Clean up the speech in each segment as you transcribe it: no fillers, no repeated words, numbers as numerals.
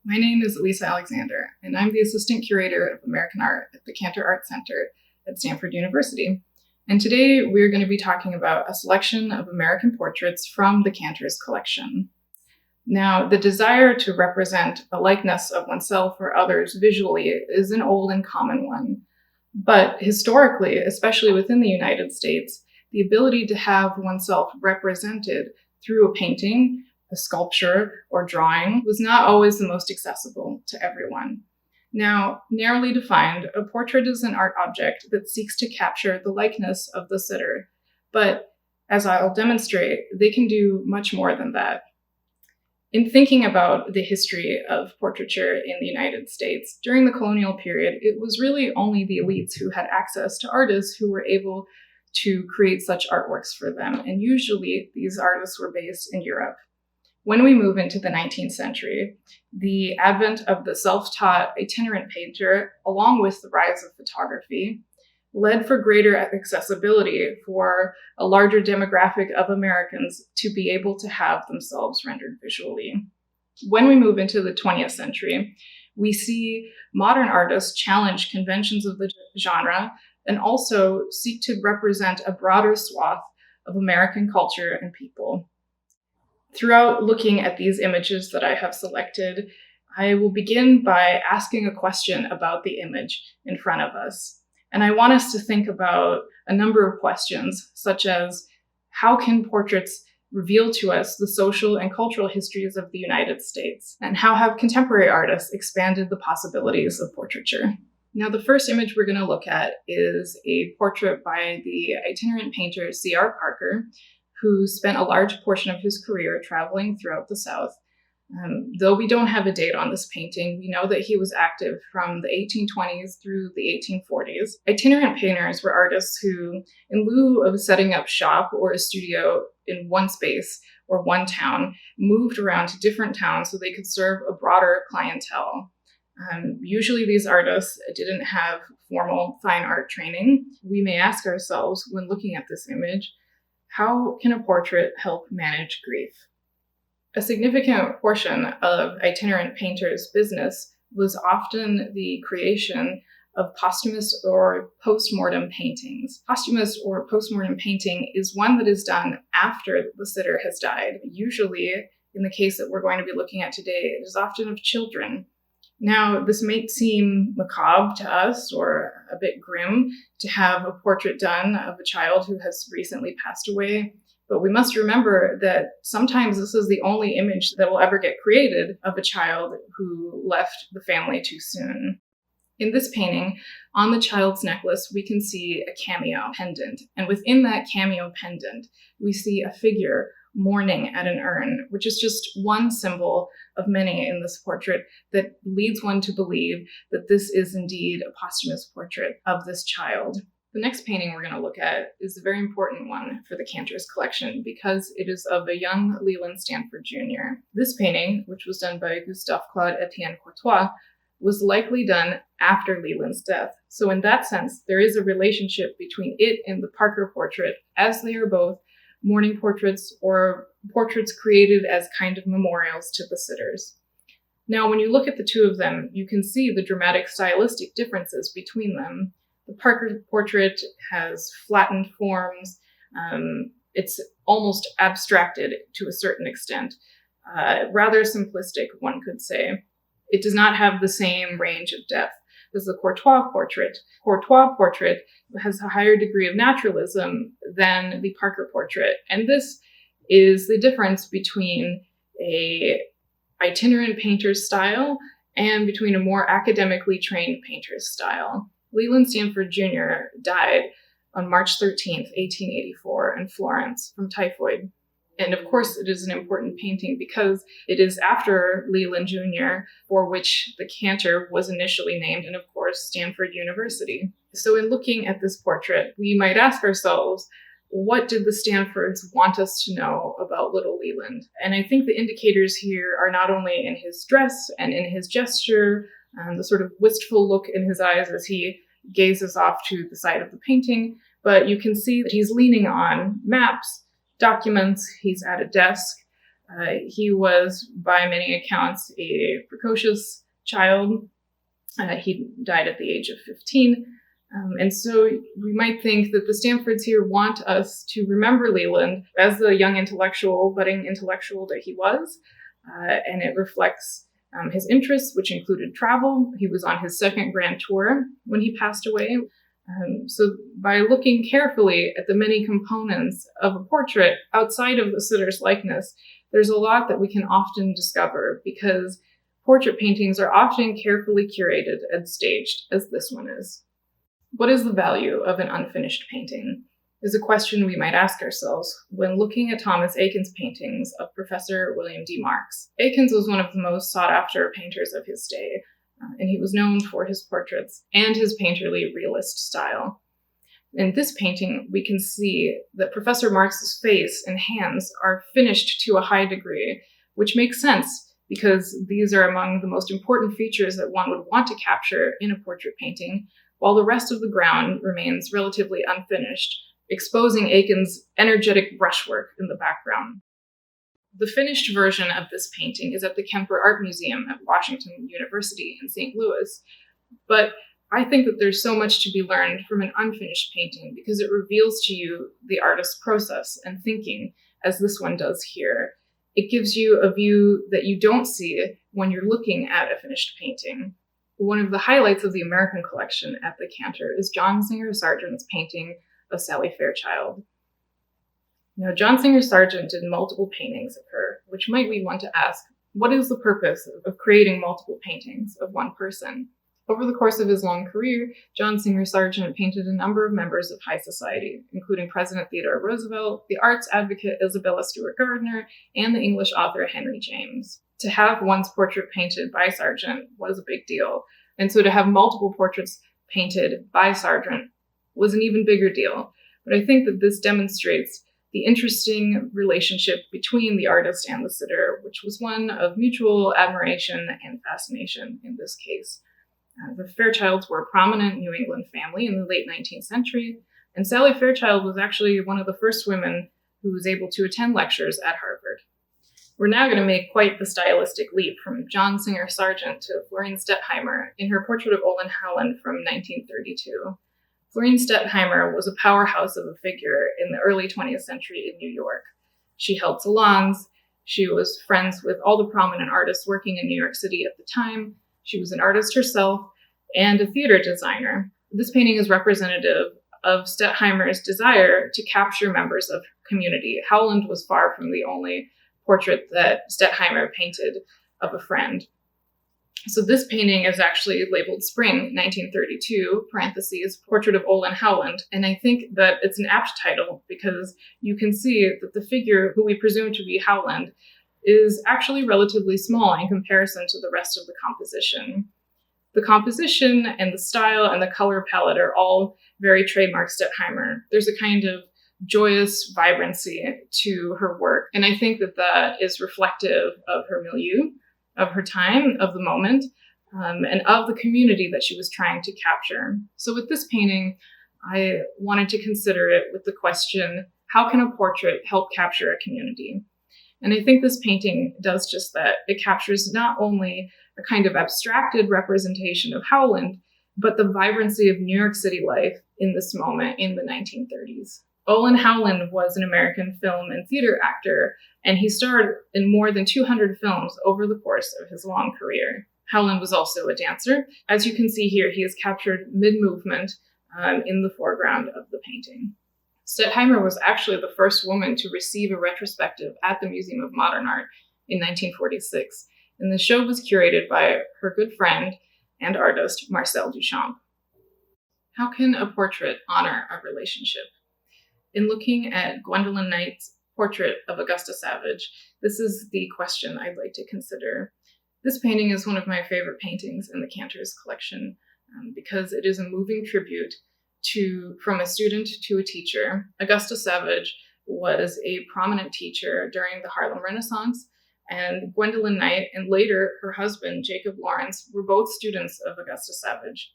My name is Aleesa Alexander, and I'm the Assistant Curator of American Art at the Cantor Art Center at Stanford University. And today we're going to be talking about a selection of American portraits from the Cantor's collection. Now, the desire to represent a likeness of oneself or others visually is an old and common one. But historically, especially within the United States, the ability to have oneself represented through a painting, a sculpture, or drawing was not always the most accessible to everyone. Now, narrowly defined, a portrait is an art object that seeks to capture the likeness of the sitter. But as I'll demonstrate, they can do much more than that. In thinking about the history of portraiture in the United States, during the colonial period, it was really only the elites who had access to artists who were able to create such artworks for them. And usually these artists were based in Europe. When we move into the 19th century, the advent of the self-taught itinerant painter, along with the rise of photography, led for greater accessibility for a larger demographic of Americans to be able to have themselves rendered visually. When we move into the 20th century, we see modern artists challenge conventions of the genre and also seek to represent a broader swath of American culture and people. Throughout looking at these images that I have selected, I will begin by asking a question about the image in front of us. And I want us to think about a number of questions, such as how can portraits reveal to us the social and cultural histories of the United States? And how have contemporary artists expanded the possibilities of portraiture? Now, the first image we're going to look at is a portrait by the itinerant painter C.R. Parker, who spent a large portion of his career traveling throughout the South. Though we don't have a date on this painting, we know that he was active from the 1820s through the 1840s. Itinerant painters were artists who, in lieu of setting up shop or a studio in one space or one town, moved around to different towns so they could serve a broader clientele. Usually these artists didn't have formal fine art training. We may ask ourselves when looking at this image, how can a portrait help manage grief? A significant portion of itinerant painters' business was often the creation of posthumous or postmortem paintings. Posthumous or postmortem painting is one that is done after the sitter has died. Usually, in the case that we're going to be looking at today, it is often of children. Now, this may seem macabre to us or a bit grim to have a portrait done of a child who has recently passed away, but we must remember that sometimes this is the only image that will ever get created of a child who left the family too soon. In this painting, on the child's necklace, we can see a cameo pendant, and within that cameo pendant, we see a figure mourning at an urn, which is just one symbol of many in this portrait that leads one to believe that this is indeed a posthumous portrait of this child. The next painting we're going to look at is a very important one for the Cantor's collection because it is of a young Leland Stanford Jr. This painting, which was done by Gustave Claude Etienne Courtois, was likely done after Leland's death. So in that sense, there is a relationship between it and the Parker portrait, as they are both mourning portraits or portraits created as kind of memorials to the sitters. Now, when you look at the two of them, you can see the dramatic stylistic differences between them. The Parker portrait has flattened forms. It's almost abstracted to a certain extent. Rather simplistic, one could say. It does not have the same range of depth as the Courtois portrait. Courtois portrait has a higher degree of naturalism than the Parker portrait. And this is the difference between a itinerant painter's style and between a more academically trained painter's style. Leland Stanford Jr. died on March 13th, 1884 in Florence from typhoid. And of course, it is an important painting because it is after Leland Jr., for which the Cantor was initially named, and of course, Stanford University. So in looking at this portrait, we might ask ourselves, what did the Stanfords want us to know about little Leland? And I think the indicators here are not only in his dress and in his gesture, the sort of wistful look in his eyes as he gazes off to the side of the painting, but you can see that he's leaning on maps, documents, he's at a desk. He was, by many accounts, a precocious child. He died at the age of 15. And so we might think that the Stanfords here want us to remember Leland as the young intellectual, budding intellectual that he was. And it reflects his interests, which included travel. He was on his second grand tour when he passed away. So by looking carefully at the many components of a portrait outside of the sitter's likeness, there's a lot that we can often discover, because portrait paintings are often carefully curated and staged, as this one is. What is the value of an unfinished painting? Is a question we might ask ourselves when looking at Thomas Eakins' paintings of Professor William D. Marks. Eakins was one of the most sought-after painters of his day, and he was known for his portraits and his painterly realist style. In this painting, we can see that Professor Marks's face and hands are finished to a high degree, which makes sense because these are among the most important features that one would want to capture in a portrait painting, while the rest of the ground remains relatively unfinished, exposing Eakins' energetic brushwork in the background. The finished version of this painting is at the Cantor Art Museum at Washington University in St. Louis, but I think that there's so much to be learned from an unfinished painting because it reveals to you the artist's process and thinking, as this one does here. It gives you a view that you don't see when you're looking at a finished painting. One of the highlights of the American collection at the Cantor is John Singer Sargent's painting of Sally Fairchild. Now, John Singer Sargent did multiple paintings of her, which might we want to ask, what is the purpose of creating multiple paintings of one person? Over the course of his long career, John Singer Sargent painted a number of members of high society, including President Theodore Roosevelt, the arts advocate Isabella Stewart Gardner, and the English author Henry James. To have one's portrait painted by Sargent was a big deal, and so to have multiple portraits painted by Sargent was an even bigger deal. But I think that this demonstrates the interesting relationship between the artist and the sitter, which was one of mutual admiration and fascination in this case. The Fairchilds were a prominent New England family in the late 19th century, and Sally Fairchild was actually one of the first women who was able to attend lectures at Harvard. We're now going to make quite the stylistic leap from John Singer Sargent to Florine Stettheimer in her portrait of Olin Howland from 1932. Florine Stettheimer was a powerhouse of a figure in the early 20th century in New York. She held salons, she was friends with all the prominent artists working in New York City at the time, she was an artist herself, and a theater designer. This painting is representative of Stettheimer's desire to capture members of her community. Howland was far from the only portrait that Stettheimer painted of a friend. So this painting is actually labeled Spring 1932, parentheses, Portrait of Olin Howland. And I think that it's an apt title because you can see that the figure who we presume to be Howland is actually relatively small in comparison to the rest of the composition. The composition and the style and the color palette are all very trademark Stettheimer. There's a kind of joyous vibrancy to her work, and I think that that is reflective of her milieu, of her time, of the moment, and of the community that she was trying to capture. So with this painting, I wanted to consider it with the question, how can a portrait help capture a community? And I think this painting does just that. It captures not only a kind of abstracted representation of Howland, but the vibrancy of New York City life in this moment in the 1930s. Olin Howland was an American film and theater actor, and he starred in more than 200 films over the course of his long career. Howland was also a dancer. As you can see here, he is captured mid-movement in the foreground of the painting. Stettheimer was actually the first woman to receive a retrospective at the Museum of Modern Art in 1946, and the show was curated by her good friend and artist, Marcel Duchamp. How can a portrait honor a relationship? In looking at Gwendolyn Knight's portrait of Augusta Savage, this is the question I'd like to consider. This painting is one of my favorite paintings in the Cantor's collection because it is a moving tribute from a student to a teacher. Augusta Savage was a prominent teacher during the Harlem Renaissance, and Gwendolyn Knight and later her husband, Jacob Lawrence, were both students of Augusta Savage.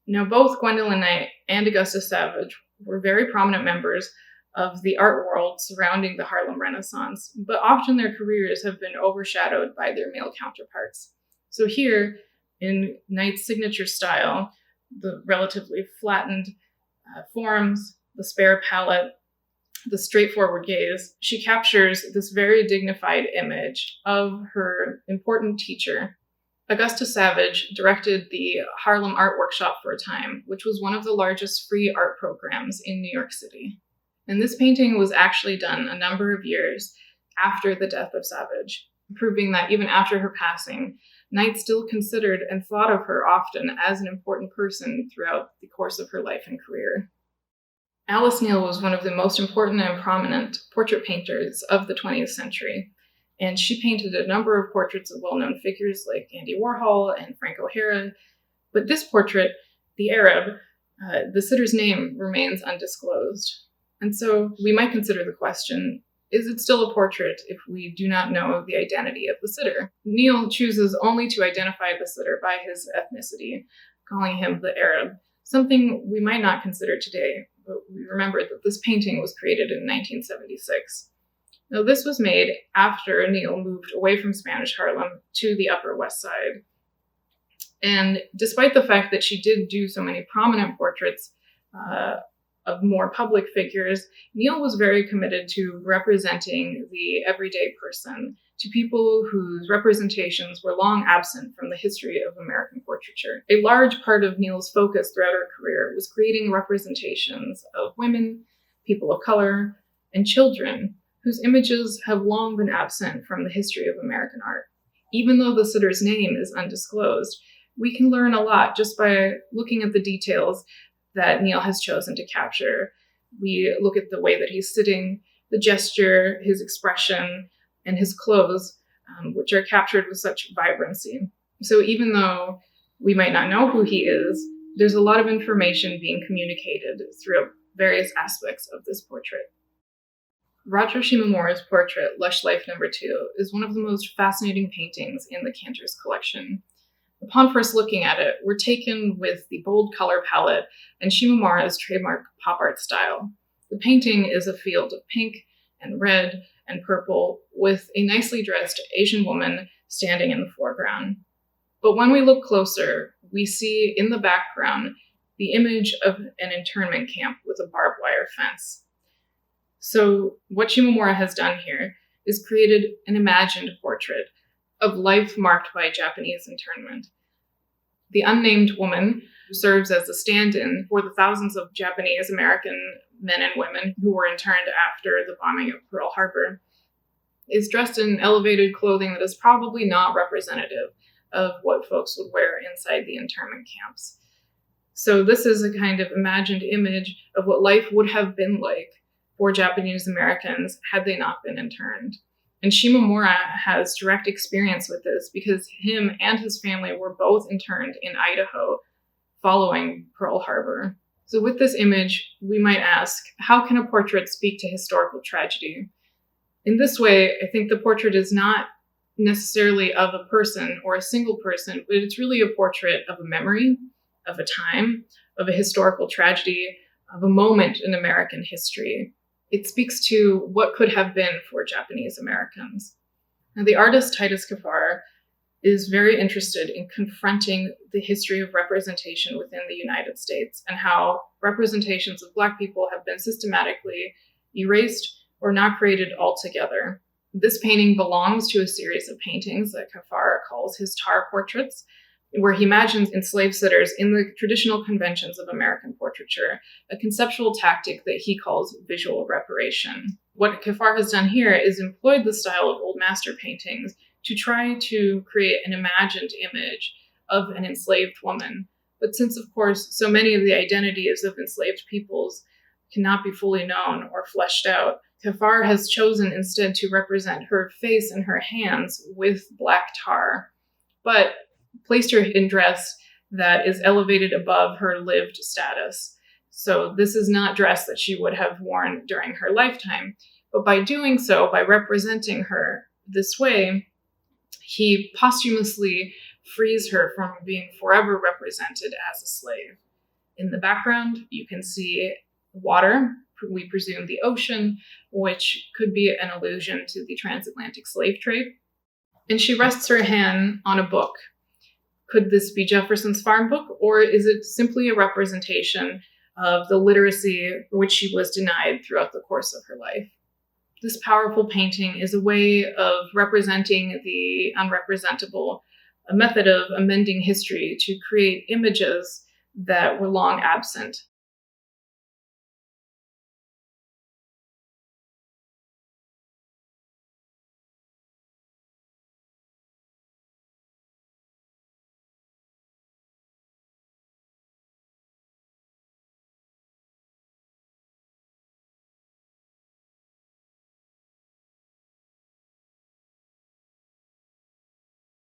Now, both Gwendolyn Knight and Augusta Savage were very prominent members of the art world surrounding the Harlem Renaissance, but often their careers have been overshadowed by their male counterparts. So here, in Knight's signature style, the relatively flattened forms, the spare palette, the straightforward gaze, she captures this very dignified image of her important teacher. Augusta Savage directed the Harlem Art Workshop for a time, which was one of the largest free art programs in New York City. And this painting was actually done a number of years after the death of Savage, proving that even after her passing, Knight still considered and thought of her often as an important person throughout the course of her life and career. Alice Neel was one of the most important and prominent portrait painters of the 20th century, and she painted a number of portraits of well-known figures like Andy Warhol and Frank O'Hara. But this portrait, the Arab, the sitter's name remains undisclosed. And so we might consider the question, is it still a portrait if we do not know the identity of the sitter? Neel chooses only to identify the sitter by his ethnicity, calling him the Arab, something we might not consider today, but we remember that this painting was created in 1976. Now, this was made after Neel moved away from Spanish Harlem to the Upper West Side. And despite the fact that she did do so many prominent portraits of more public figures, Neel was very committed to representing the everyday person, to people whose representations were long absent from the history of American portraiture. A large part of Neel's focus throughout her career was creating representations of women, people of color, and children, whose images have long been absent from the history of American art. Even though the sitter's name is undisclosed, we can learn a lot just by looking at the details that Neel has chosen to capture. We look at the way that he's sitting, the gesture, his expression, and his clothes, which are captured with such vibrancy. So even though we might not know who he is, there's a lot of information being communicated through various aspects of this portrait. Roger Shimomura's portrait, Lush Life No. 2, is one of the most fascinating paintings in the Cantor's collection. Upon first looking at it, we're taken with the bold color palette and Shimomura's trademark pop art style. The painting is a field of pink and red and purple with a nicely dressed Asian woman standing in the foreground. But when we look closer, we see in the background the image of an internment camp with a barbed wire fence. So what Shimomura has done here is created an imagined portrait of life marked by Japanese internment. The unnamed woman, who serves as a stand-in for the thousands of Japanese American men and women who were interned after the bombing of Pearl Harbor, is dressed in elevated clothing that is probably not representative of what folks would wear inside the internment camps. So this is a kind of imagined image of what life would have been like for Japanese Americans had they not been interned. And Shimomura has direct experience with this because him and his family were both interned in Idaho following Pearl Harbor. So with this image, we might ask, how can a portrait speak to historical tragedy? In this way, I think the portrait is not necessarily of a person or a single person, but it's really a portrait of a memory, of a time, of a historical tragedy, of a moment in American history. It speaks to what could have been for Japanese Americans. Now, the artist Titus Kaphar is very interested in confronting the history of representation within the United States and how representations of Black people have been systematically erased or not created altogether. This painting belongs to a series of paintings that Kaphar calls his tar portraits, where he imagines enslaved sitters in the traditional conventions of American portraiture, a conceptual tactic that he calls visual reparation. What Kaphar has done here is employed the style of old master paintings to try to create an imagined image of an enslaved woman. But since, of course, so many of the identities of enslaved peoples cannot be fully known or fleshed out, Kaphar has chosen instead to represent her face and her hands with black tar, but placed her in dress that is elevated above her lived status. So this is not dress that she would have worn during her lifetime. But by doing so, by representing her this way, he posthumously frees her from being forever represented as a slave. In the background, you can see water we presume, the ocean, which could be an allusion to the transatlantic slave trade. And she rests her hand on a book. Could this be Jefferson's farm book, or is it simply a representation of the literacy which she was denied throughout the course of her life? This powerful painting is a way of representing the unrepresentable, a method of amending history to create images that were long absent